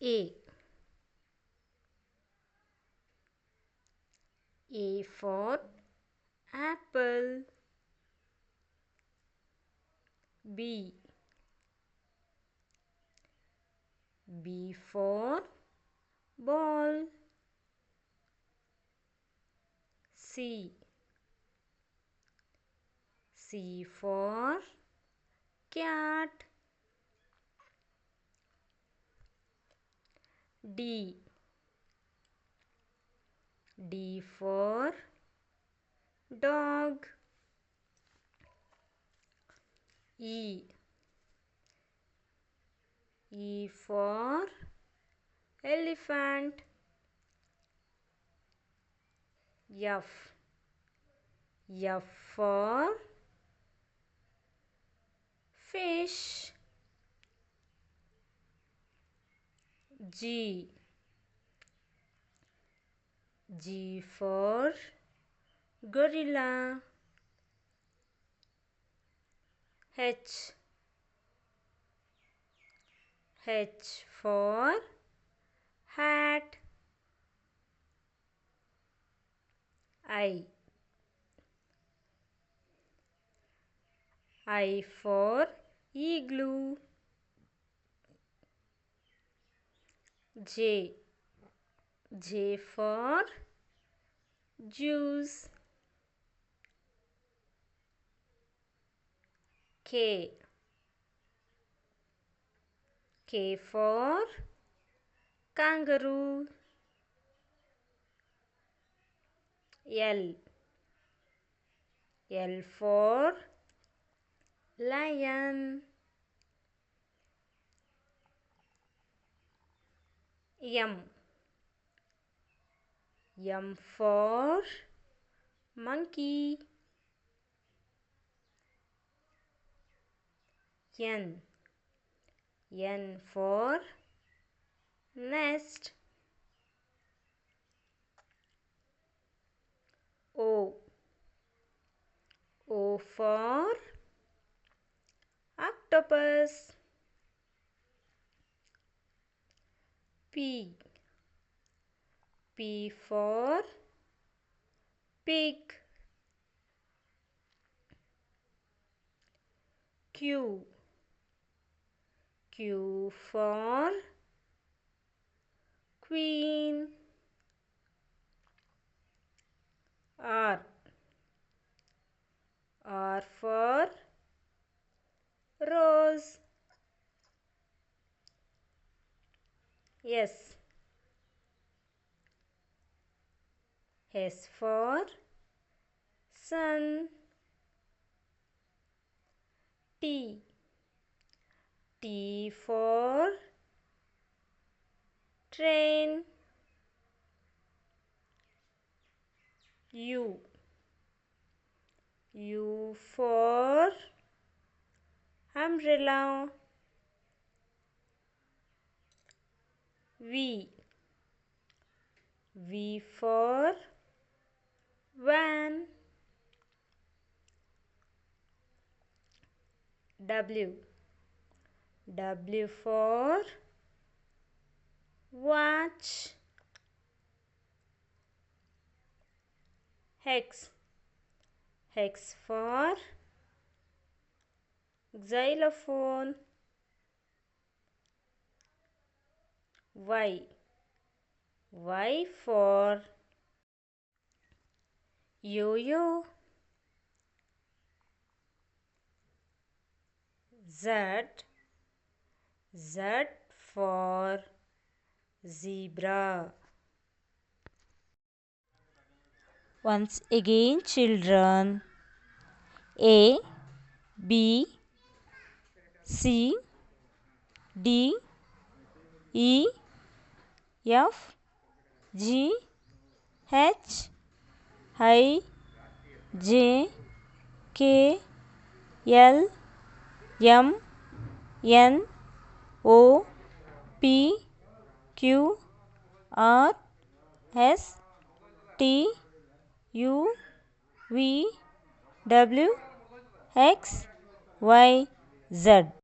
A. A for apple. B. B for ball. C. C for cat. D. D for dog. E. E for elephant. F. F for fish. G. G for gorilla. H. H for hat. I. I for igloo. J. J for juice. K. K for kangaroo. L. L for lion. M. M for monkey. N. N for nest. O. O for octopus. P. P for pig. Q. Q for queen. R. R for rose. S. S for sun. T. T for train. U. U for umbrella. V. V for van. W. W for watch. X. X for xylophone. Y. Y for yo-yo. Z. Z for zebra. Once again, children. A, B, C, D, E, F, G, H, I, J, K, L, M, N, O, P, Q, R, S, T, U, V, W, X, Y, Z.